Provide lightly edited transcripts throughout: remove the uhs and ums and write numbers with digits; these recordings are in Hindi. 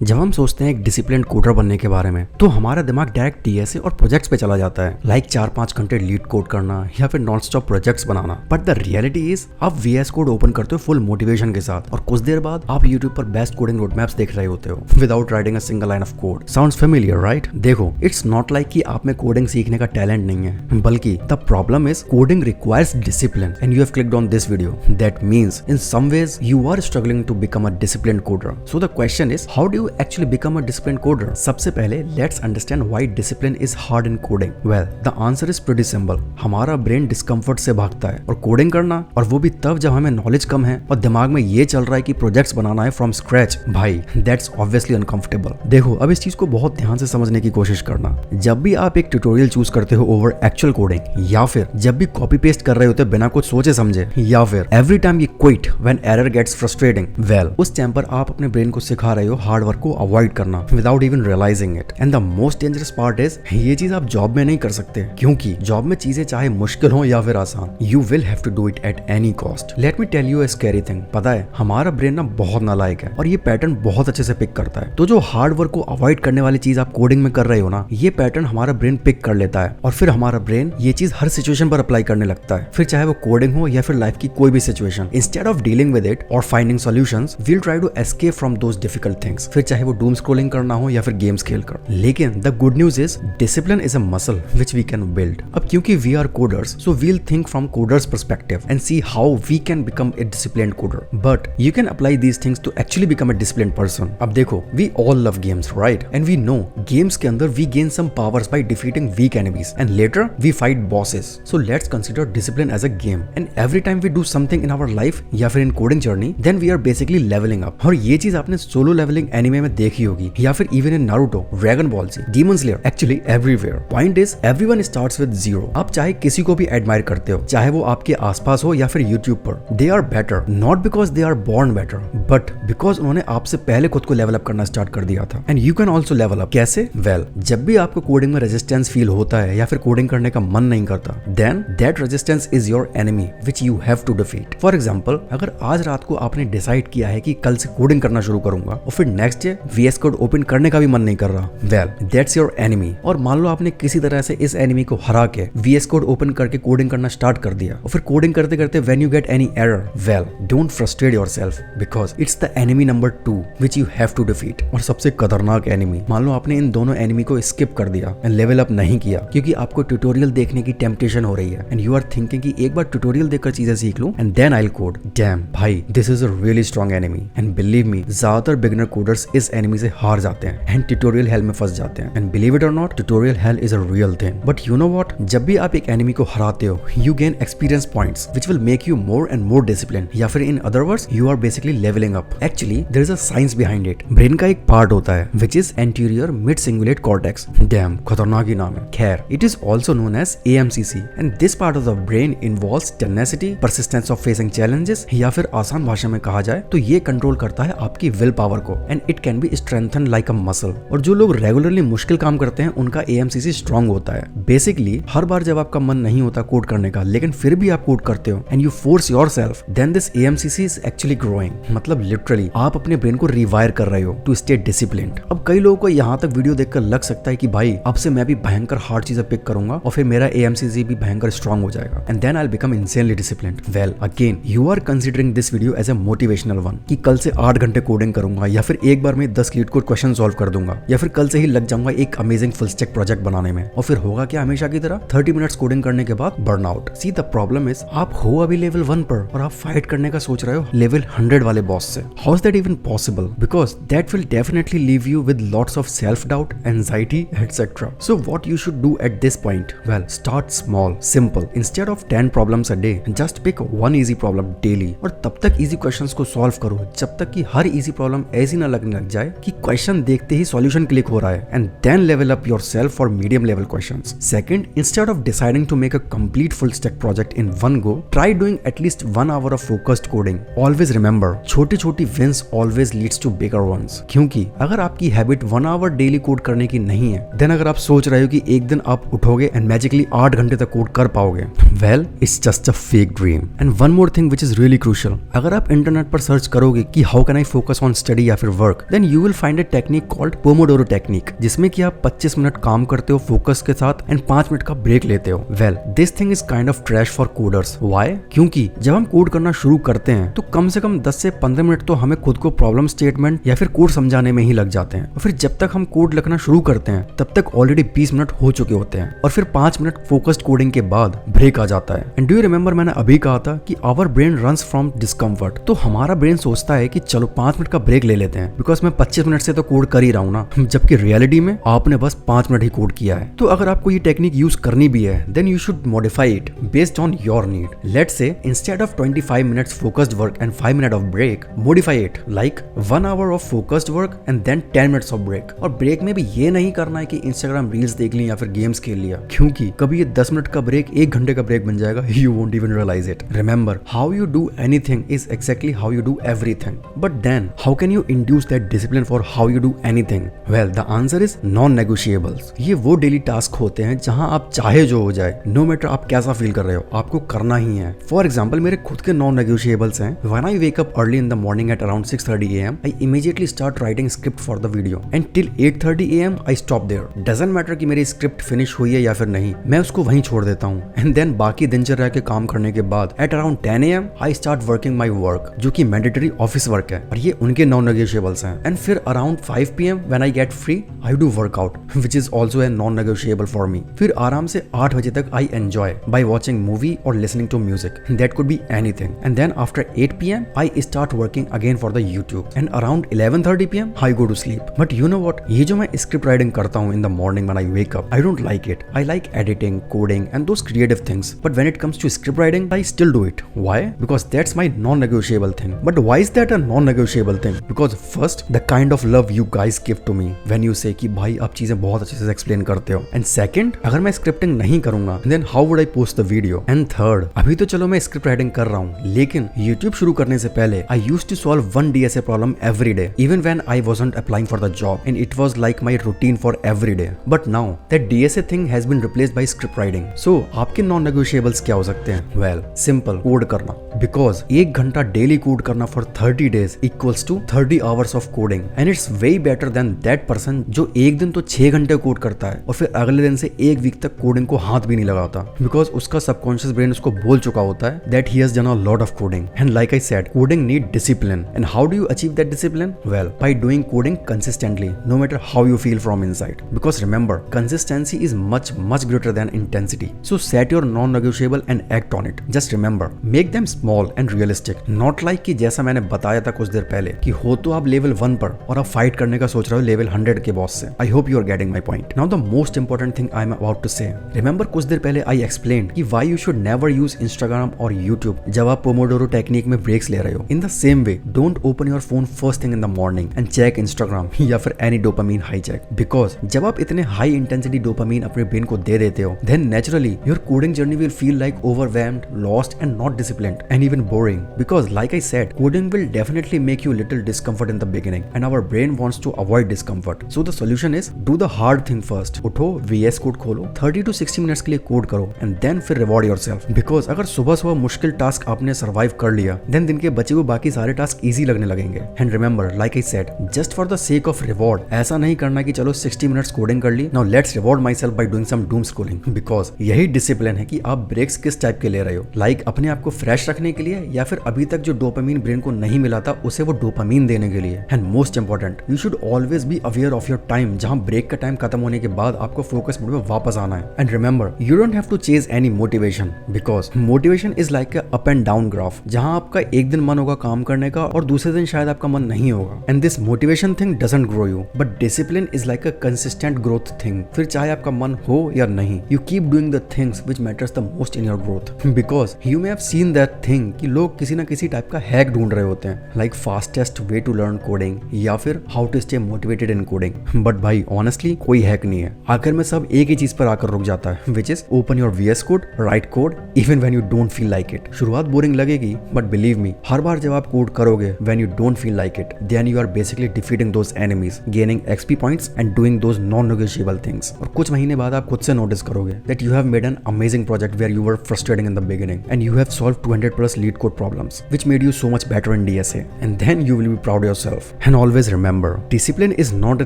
जब हम सोचते हैं एक डिसिप्लिन्ड कोडर बनने के बारे में तो हमारा दिमाग डायरेक्ट टीएसए और प्रोजेक्ट्स पे चला जाता है, लाइक 4-5 घंटे लीड कोड करना या फिर non stop projects banana. But the reality is आप वीएस कोड ओपन करते हो फुल मोटिवेशन के साथ और कुछ देर बाद आप यूट्यूब पर बेस्ट कोडिंग रोडमैप्स देख रहे होते हो without writing a single line of code. Sounds familiar right? देखो, इट्स नॉट लाइक कि आप में कोडिंग सीखने का टैलेंट नहीं है, बल्कि the problem is coding requires discipline and you have clicked on this video. That means in some ways you are struggling to become a disciplined coder. So the question is, how do you actually become a disciplined coder? सबसे पहले let's understand why discipline is hard in coding. Well, the answer is pretty simple. हमारा ब्रेन डिस्कम्फर्ट से भागता है और कोडिंग करना, और वो भी तब जब हमें नॉलेज कम है और दिमाग में ये चल रहा है कि प्रोजेक्ट्स बनाना है फ्रॉम स्क्रैच, भाई that's obviously uncomfortable. देखो, अब इस चीज को बहुत ध्यान से समझने की कोशिश करना। जब भी आप एक ट्यूटोरियल चूज करते हो ओवर एक्चुअल कोडिंग, या फिर जब भी कॉपी पेस्ट कर रहे होते बिना कुछ सोचे समझे, या फिर every time you quit when error gets frustrating, well उस टाइम पर आप अपने ब्रेन को सिखा रहे हो हार्ड वर्क को अवॉइड करना without even realising it. And the most dangerous part is, ये चीज आप जॉब में नहीं कर सकते, क्योंकि जॉब में चीजें चाहे मुश्किल हो या फिर आसान, you will have to do it at any cost. Let me tell you a scary thing. पता है, हमारा ब्रेन ना बहुत नालायक है और ये पैटर्न बहुत अच्छे से पिक करता है। तो जो हार्ड वर्क को अवॉइड करने वाली चीज आप कोडिंग में कर रहे हो ना, ये पैटर्न हमारा ब्रेन पिक कर लेता है और फिर हमारा ब्रेन ये चीज हर सिचुएशन पर अप्लाई करने लगता है, फिर चाहे वो कोडिंग हो या फिर लाइफ की कोई भी situation. Instead of dealing with it और finding solutions, we'll try to escape from those difficult things. फिर चाहे वो doom scrolling करना हो या फिर गेम्स खेलकर। लेकिन the good news is discipline is a muscle which we can build. अब क्योंकि we are coders, so we'll think from coders perspective and see how we can become a disciplined coder. But you can apply these things to actually become a disciplined person. अब देखो, we all love games, right? And we know games के अंदर we gain some powers by defeating weak enemies and later we fight bosses. So let's consider discipline as a game. And every time we do something in our life या फिर in coding journey, then we are basically leveling up. और ये चीज आपने सोलो लेवलिंग एनिमे में देखी होगी या फिर even in Naruto, Dragon Ball Z, Demon Slayer, actually everywhere. Point is everyone starts with zero. आप चाहे किसी को भी एडमायर करते हो, चाहे वो आपके आसपास हो या फिर यूट्यूब पर, they are better not because they are born better, but because उन्होंने आपसे पहले खुद को लेवल अप करना स्टार्ट कर दिया था। And you can also level up. कैसे? वेल, जब भी आपको कोडिंग में रेजिस्टेंस फील होता है या फिर कोडिंग करने का मन नहीं करता, then that resistance is your enemy which you have to defeat. For example, अगर आज रात को आपने डिसाइड किया है कि कल से कोडिंग करना शुरू करूंगा और फिर next day VS code open करने का भी मन नहीं कर रहा, वेल दैट्स योर एनिमी। और मान लो आपने किसी तरह से इस एनिमी को हरा के वीएस कोड ओपन करके कोडिंग करना स्टार्ट कर दिया और फिर कोडिंग करते करते when you get any error, well don't frustrate yourself because it's the enemy number 2 which you have to defeat. और सबसे खतरनाक एनिमी, मान लो आपने इन दोनों एनिमी को स्किप कर दिया एंड लेवल अप नहीं किया क्योंकि आपको ट्यूटोरियल देखने की टेम्पटेशन हो रही है एंड यू आर थिंकिंग कि एक बार ट्यूटोरियल देखकर चीजें सीख लूं and then I will code. Damn भाई, this is a really strong enemy and believe me, ज्यादातर बिगिनर कोडर्स इस एनिमी से हार जाते हैं एंड ट्यूटोरियल हेल में फंस जाते हैं। And believe it or not, tutorial hell is a real thing. But you know what, जब भी आप एक एनिमी को हराते हो, you gain experience points which will make you more and more discipline, या फिर in other words you are basically levelling up. Actually there is a science behind it. Brain का एक पार्ट होता है which is anterior mid cingulate cortex. Damn, खतरनाक ही नाम है। खैर, it is also known as AMCC and this part of the brain involves tenacity, persistence of facing challenges, या फिर आसान भाषा में कहा जाए तो ये कंट्रोल करता है आपकी विल पावर को and it can be strengthen like a muscle. और जो लोग रेगुलरली मुश्किल काम करते हैं उनका AMCC स्ट्रांग होता है। बेसिकली हर बार जब आपका मन नहीं होता कोड करने का लेकिन फिर भी आप कोड करते हो and you force yourself, then this AMCC is actually growing. मतलब लिटरली आप अपने ब्रेन को रिवायर कर रहे हो टू स्टे डिसिप्लिन्ड। अब कई लोगों को यहाँ तक वीडियो देखकर लग सकता है कि भाई अब से मैं भी भयंकर हार्ड चीजें पिक करूंगा और फिर मेरा AMCC भी भयंकर स्ट्रांग हो जाएगा and then I will become insanely disciplined. Well again, you are considering this video as a motivational one कि कल से 8 घंटे कोडिंग करूंगा या फिर एक बार में 10 लीड कोड क्वेश्चन सॉल्व कर दूंगा या फिर कल से ही लग जाऊंगा एक अमेजिंग फुल स्टैक प्रोजेक्ट बनाने में। और फिर होगा क्या हमेशा की तरह, 30 मिनट्स कोडिंग करने के बाद burnout. See the problem is, आप हो अभी लेवल 1 पर और आप फाइट करने का सोच रहे हो लेवल 100 वाले बॉस से। How is that even possible? Because that will definitely leave you with lots of self doubt, anxiety etcetera. So what you should do at this point? Well, start small, simple. Instead of 10 problems a day, just pick 1 easy problem daily और तब तक इजी क्वेश्चंस को सॉल्व करो जब तक कि हर इजी प्रॉब्लम ऐसी ना लगने लग जाए कि क्वेश्चन देखते ही सॉल्यूशन क्लिक हो रहा है and then level up yourself for medium level questions. Second, instead of deciding to make a complete full stack project in one go, try doing at least 1 hour of focused coding. Always remember, छोटी छोटी wins always leads to bigger ones. क्योंकि अगर आपकी हैबिट 1 आवर डेली कोड करने की नहीं है, देन अगर आप सोच रहे हो कि एक दिन आप उठोगे एंड मैजिकली 8 घंटे तक कोड कर पाओगे, well it's just a fake dream. And one more thing which is really crucial, अगर आप इंटरनेट पर सर्च करोगे कि how can I focus on study या फिर work, then you will find a technique called pomodoro technique, जिसमें कि आप 25 मिनट काम करते हो फोकस के साथ एंड 5 मिनट का ब्रेक लेते हो। Well this thing is kind of trash for coders. Why? क्योंकि जब हम कोड करना शुरू करते हैं तो कम से कम 10 से 15 मिनट तो हमें खुद को प्रॉब्लम स्टेटमेंट या फिर कोड समझाने में ही लग जाते हैं, और फिर जब तक हम कोड लिखना शुरू करते हैं तब तक ऑलरेडी 20 मिनट हो चुके होते हैं, और फिर 5 मिनट फोकस्ड कोडिंग के बाद ब्रेक आ जाता है। एंड डू यू रिमेंबर मैंने अभी कहा था कि our brain runs from discomfort, तो हमारा ब्रेन सोचता है कि चलो 5 मिनट का ब्रेक ले लेते हैं बिकॉज मैं 25 मिनट से तो कोड कर ही रहा हूँ ना, जबकि रियलिटी में आपने बस 5 मिनट ही कोड किया है। तो अगर आपको ये टेक्निक यूज करनी भी है then you should modify it based on your need. Let's say instead of 25 minutes focused work and 5 minute of break, modify it like 1 hour of focused work and then 10 minutes of break. और ब्रेक में भी ये नहीं करना है कि इंस्टाग्राम रील्स देख ली या फिर गेम्स खेल लिया, क्योंकि कभी ये 10 मिनट का ब्रेक 1 घंटे का ब्रेक बन जाएगा, you won't even realise it. Remember how you do anything is exactly how you do everything, but then how can you induce that discipline for how you do anything? Well the answer is non negotiables. ये वो डेली टास्क होते हैं जहां आप चाहे जो हो जाए, नो मैटर आप कैसा फील कर रहे हो, आपको करना ही है। फॉर एग्जाम्पल मेरे खुद के नॉन नेगोशिएबल्स हैं। When I wake up early in the morning at around 6:30 AM, I immediately start writing script for the video and till 8:30 AM I stop there. Doesn't matter कि मेरी स्क्रिप्ट फिनिश हुई है या फिर नहीं, मैं उसको वहीं छोड़ देता हूँ। एंड देन बाकी दिनचर्या के काम करने के बाद at around 10 AM I start working my work, जो कि मैंडेटरी ऑफिस वर्क है, और ये उनके नॉन नेगोशिएबल्स हैं। एंड फिर around 5 PM when I get free I do workout which is also a non negotiable for me. फिर आराम से 8 बजे तक I enjoy by watching movie और listening to music, that could be anything. And then after 8 PM I start working again for the YouTube and around 11:30 PM I go to sleep. But you know what, ये जो मैं स्क्रिप्ट राइटिंग करता हूँ in the morning when I wake up, I don't like it. I like editing, coding and those creative things, but when it comes to script writing I still do it. Why? Because that's my non negotiable thing. But why is that a non negotiable thing? Because first the kind of love you guys give to me when you say कि भाई आप चीजें बहुत अच्छे से एक्सप्लेन करते हो। एंड सेकंड, अगर मैं स्क्रिप्टिंग नहीं करूंगा then how would I post the video? And third, अभी तो चलो मैं स्क्रिप्ट राइटिंग कर रहा हूँ, लेकिन यूट्यूब शुरू करने से पहले I used to solve 1 DSA problem every day even when I wasn't applying for the job, and it was like my routine for every day. But now that DSA thing has been replaced by script writing. So आपके नॉन नेगोशिएबल्स क्या हो सकते हैं? वेल सिंपल, कोड करना, बिकॉज 1 घंटा डेली कोड करना for 30 days equals to 30 hours of coding, and it's way better than that person जो एक दिन तो 6 घंटे कोड करता है और फिर अगले दिन से 1 वीक तक कोडिंग को हाथ भी नहीं लगाता, बिकॉज उसका सबकॉन्शियस ब्रेन उसको बोल चुका होता है that he has done a lot of coding. And like I said, coding need discipline. And how do you achieve that discipline? Well by doing coding consistently no matter how you feel from inside, because remember consistency is much greater than intensity. So set your non-negotiable and act on it. Just remember, make them small and realistic, not like कि जैसा मैंने बताया था कुछ देर पहले कि हो तो आप लेवल 1 पर और आप फाइट करने का सोच रहे हो लेवल 100 के बॉस से। I hope you are getting my point. Now the most important thing I am about to say, remember कुछ देर पहले I explained कि why you should never use Instagram और YouTube जब आप पोमोडोरो टेक्निक में ब्रेक्स ले रहे हो। In the same way, don't open your phone first thing in the morning and check Instagram या फिर एनी डोपामीन हाईजैक, बिकॉज जब आप इतने हाई इंटेंसिटी डोपामीन अपने ब्रेन को दे देते हो then naturally your coding journey will feel like overwhelmed, lost and not disciplined and even boring, because like I said coding will definitely make you little discomfort in the beginning and our brain wants to avoid discomfort. So the solution is do the hard thing first. उठो, VS कोड खोलो, 30 to 60 मिनट्स के लिए कोड करो एंड देन फिर रिवॉर्ड योरसेल्फ, बिकॉज अगर सुबह सुबह मुश्किल टास्क आपने सर्वाइव कर लिया देन दिन के बचे हुए बाकी सारे टास्क इजी लगने लगेंगे। And remember like I said, just for the sake of reward, ऐसा नहीं करना कि चलो 60 मिनट्स कोडिंग कर ली, now let's reward myself by doing some doom scrolling, because यही डिसिप्लिन है कि आप ब्रेक्स किस टाइप के ले रहे हो, लाइक अपने आप को फ्रेश रखने के लिए या फिर अभी तक जो डोपामीन ब्रेन को नहीं मिला था उसे वो डोपामीन देने के लिए। And most important, you should always be aware of your time, जहां ब्रेक का टाइम खत्म होने के बाद आपको फोकस मोड में वापस आना है। And remember, you don't have to chase any motivation, because motivation is like up and down graph, जहां आपका एक दिन मन होगा काम करने का और दूसरे दिन शायद आपका मन नहीं होगा। And this motivation thing doesn't grow you, but discipline is like a consistent growth thing. फिर चाहे आपका मन हो या नहीं, you keep doing the things which matters the most in your growth, because you may have seen that thing कि लोग किसी ना किसी टाइप का हैक ढूंढ रहे होते हैं, like fastest way to learn coding या फिर how to stay motivated in coding. But भाई ऑनेस्टली कोई हैक नहीं है, आखिर में सब एक ही चीज पर आकर रुक जाता है, which is open your VS code, right code even when you don't feel like it. शुरुआत बोरिंग लगेगी, बट बिलीव मी, हर बार जब आप कोड करोगे when you don't feel like it, then you are basically defeating those enemies, gaining XP points and doing those non negotiable things. और कुछ महीने बाद आप खुद से नोटिस करोगे that you have made an amazing project where you were frustrating in the beginning and you have solved 200+ leetcode problems which made you so much better in DSA, and then you will be proud yourself. And always remember, discipline is not a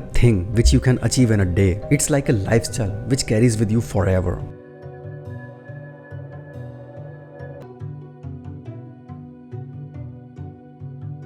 thing which you can achieve in a day. It's like a lifestyle which carries with you forever.